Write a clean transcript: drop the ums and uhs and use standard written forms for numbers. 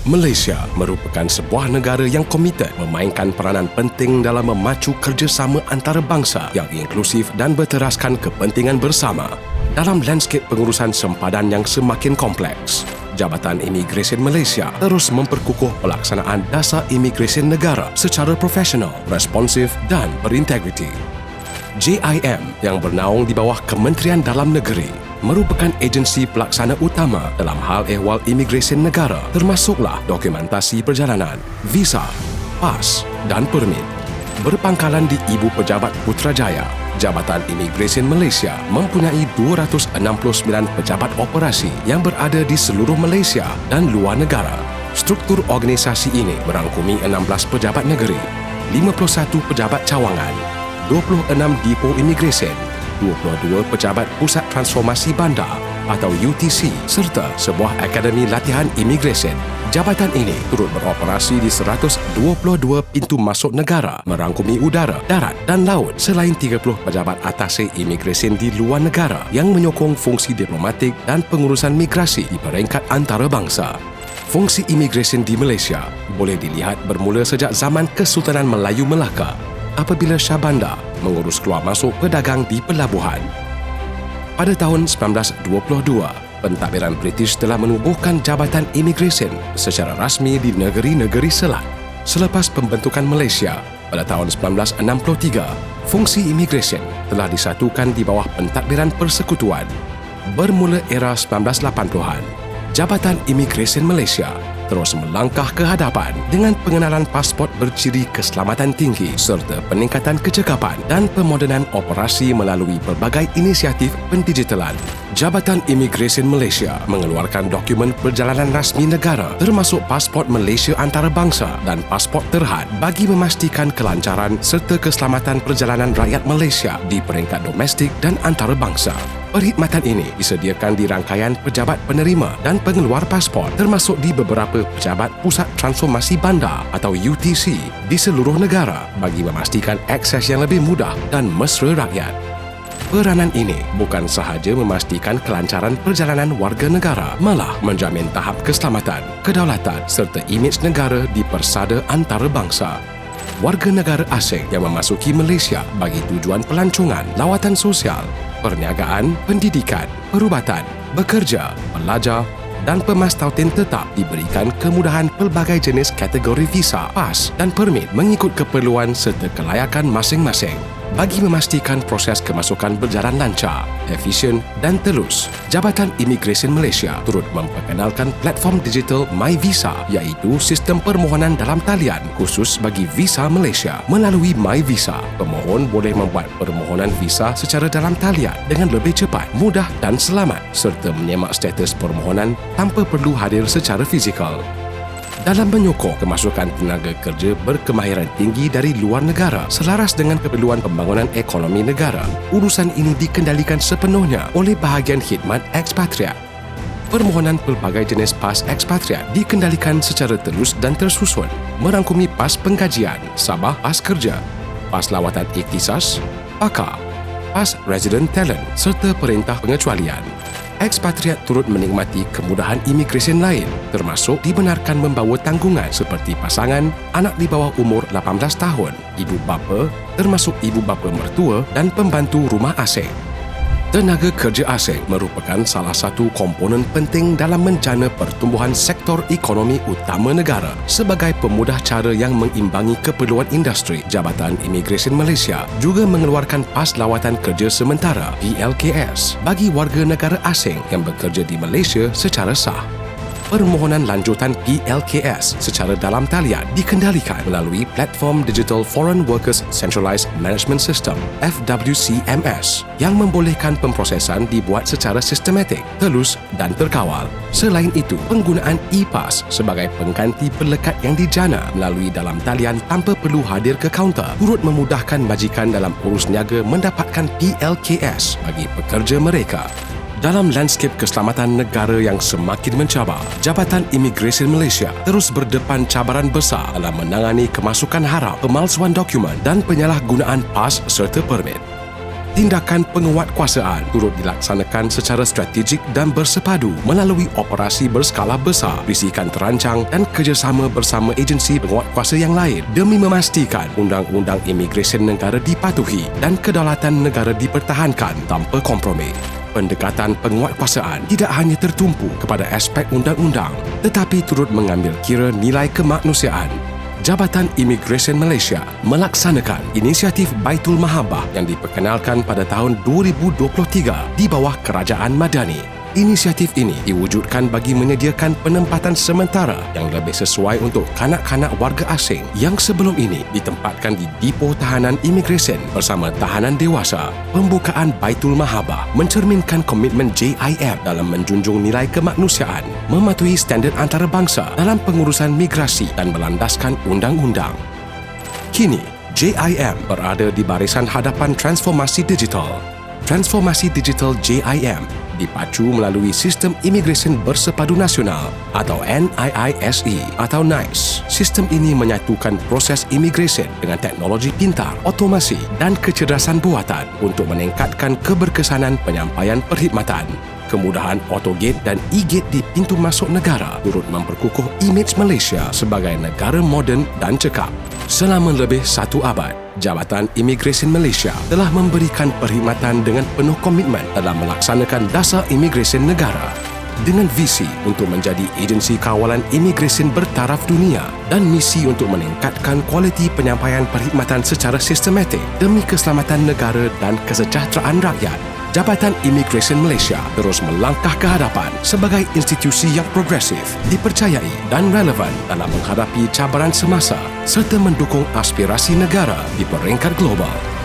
Malaysia merupakan sebuah negara yang komited memainkan peranan penting dalam memacu kerjasama antarabangsa yang inklusif dan berteraskan kepentingan bersama. Dalam lanskip pengurusan sempadan yang semakin kompleks, Jabatan Imigresen Malaysia terus memperkukuh pelaksanaan dasar imigresen negara secara profesional, responsif dan berintegriti. JIM yang bernaung di bawah Kementerian Dalam Negeri merupakan agensi pelaksana utama dalam hal ehwal imigresen negara, termasuklah dokumentasi perjalanan, visa, pas dan permit. Berpangkalan di Ibu Pejabat Putrajaya, Jabatan Imigresen Malaysia mempunyai 269 pejabat operasi yang berada di seluruh Malaysia dan luar negara. Struktur organisasi ini merangkumi 16 pejabat negeri, 51 pejabat cawangan, 26 depo imigresen, 22 pejabat Pusat Transformasi Bandar atau UTC serta sebuah akademi latihan imigresen. Jabatan ini turut beroperasi di 122 pintu masuk negara merangkumi udara, darat dan laut selain 30 pejabat atase imigresen di luar negara yang menyokong fungsi diplomatik dan pengurusan migrasi di peringkat antarabangsa. Fungsi imigresen di Malaysia boleh dilihat bermula sejak zaman Kesultanan Melayu Melaka apabila Shah Bandar mengurus keluar masuk pedagang di pelabuhan. Pada tahun 1922, pentadbiran British telah menubuhkan Jabatan Imigresen secara rasmi di negeri-negeri Selat. Selepas pembentukan Malaysia pada tahun 1963, fungsi imigresen telah disatukan di bawah pentadbiran persekutuan. Bermula era 1980-an, Jabatan Imigresen Malaysia terus melangkah ke hadapan dengan pengenalan pasport berciri keselamatan tinggi serta peningkatan kecekapan dan pemodenan operasi melalui pelbagai inisiatif pendigitalan. Jabatan Imigresen Malaysia mengeluarkan dokumen perjalanan rasmi negara termasuk pasport Malaysia antarabangsa dan pasport terhad bagi memastikan kelancaran serta keselamatan perjalanan rakyat Malaysia di peringkat domestik dan antarabangsa. Perkhidmatan ini disediakan di rangkaian pejabat penerima dan pengeluar pasport termasuk di beberapa pejabat Pusat Transformasi Bandar atau UTC di seluruh negara bagi memastikan akses yang lebih mudah dan mesra rakyat. Peranan ini bukan sahaja memastikan kelancaran perjalanan warga negara, malah menjamin tahap keselamatan, kedaulatan serta imej negara di persada antarabangsa. Warga negara asing yang memasuki Malaysia bagi tujuan pelancongan, lawatan sosial, perniagaan, pendidikan, perubatan, bekerja, belajar dan pemastautin tetap diberikan kemudahan pelbagai jenis kategori visa, pas dan permit mengikut keperluan serta kelayakan masing-masing. Bagi memastikan proses kemasukan berjalan lancar, efisien dan telus, Jabatan Imigresen Malaysia turut memperkenalkan platform digital MyVisa iaitu sistem permohonan dalam talian khusus bagi visa Malaysia. Melalui MyVisa, pemohon boleh membuat permohonan visa secara dalam talian dengan lebih cepat, mudah dan selamat serta menyemak status permohonan tanpa perlu hadir secara fizikal. Dalam menyokong kemasukan tenaga kerja berkemahiran tinggi dari luar negara selaras dengan keperluan pembangunan ekonomi negara, urusan ini dikendalikan sepenuhnya oleh bahagian khidmat ekspatriat. Permohonan pelbagai jenis pas ekspatriat dikendalikan secara telus dan tersusun, merangkumi pas penggajian, sabah pas kerja, pas lawatan ikhtisas, pakar, pas resident talent serta perintah pengecualian. Ekspatriat turut menikmati kemudahan imigresen lain termasuk dibenarkan membawa tanggungan seperti pasangan, anak di bawah umur 18 tahun, ibu bapa termasuk ibu bapa mertua dan pembantu rumah asing. Tenaga kerja asing merupakan salah satu komponen penting dalam menjana pertumbuhan sektor ekonomi utama negara. Sebagai pemudah cara yang mengimbangi keperluan industri, Jabatan Imigresen Malaysia juga mengeluarkan pas lawatan kerja sementara PLKS bagi warga negara asing yang bekerja di Malaysia secara sah. Permohonan lanjutan PLKS secara dalam talian dikendalikan melalui platform Digital Foreign Workers Centralised Management System FWCMS yang membolehkan pemprosesan dibuat secara sistematik, telus dan terkawal. Selain itu, penggunaan e-pass sebagai pengganti pelekat yang dijana melalui dalam talian tanpa perlu hadir ke kaunter turut memudahkan majikan dalam urus niaga mendapatkan PLKS bagi pekerja mereka. Dalam lanskip keselamatan negara yang semakin mencabar, Jabatan Imigresen Malaysia terus berdepan cabaran besar dalam menangani kemasukan haram, pemalsuan dokumen dan penyalahgunaan pas serta permit. Tindakan penguatkuasaan turut dilaksanakan secara strategik dan bersepadu melalui operasi berskala besar, risikan terancang dan kerjasama bersama agensi penguatkuasa yang lain demi memastikan undang-undang imigresen negara dipatuhi dan kedaulatan negara dipertahankan tanpa kompromi. Pendekatan penguatkuasaan tidak hanya tertumpu kepada aspek undang-undang tetapi turut mengambil kira nilai kemanusiaan. Jabatan Imigresen Malaysia melaksanakan inisiatif Baitul Mahabbah yang diperkenalkan pada tahun 2023 di bawah Kerajaan Madani. Inisiatif ini diwujudkan bagi menyediakan penempatan sementara yang lebih sesuai untuk kanak-kanak warga asing yang sebelum ini ditempatkan di depo tahanan imigresen bersama tahanan dewasa. Pembukaan Baitul Mahabbah mencerminkan komitmen JIM dalam menjunjung nilai kemanusiaan, mematuhi standard antarabangsa dalam pengurusan migrasi dan melandaskan undang-undang. Kini, JIM berada di barisan hadapan transformasi digital. Transformasi digital JIM dipacu melalui Sistem Imigresen Bersepadu Nasional atau NIISE atau NICE. Sistem ini menyatukan proses imigresen dengan teknologi pintar, otomasi dan kecerdasan buatan untuk meningkatkan keberkesanan penyampaian perkhidmatan. Kemudahan autogate dan e-gate di pintu masuk negara turut memperkukuh imej Malaysia sebagai negara moden dan cekap. Selama lebih 1 abad, Jabatan Imigresen Malaysia telah memberikan perkhidmatan dengan penuh komitmen dalam melaksanakan dasar imigresen negara dengan visi untuk menjadi agensi kawalan imigresen bertaraf dunia dan misi untuk meningkatkan kualiti penyampaian perkhidmatan secara sistematik demi keselamatan negara dan kesejahteraan rakyat. Jabatan Imigresen Malaysia terus melangkah ke hadapan sebagai institusi yang progresif, dipercayai dan relevan dalam menghadapi cabaran semasa serta mendukung aspirasi negara di peringkat global.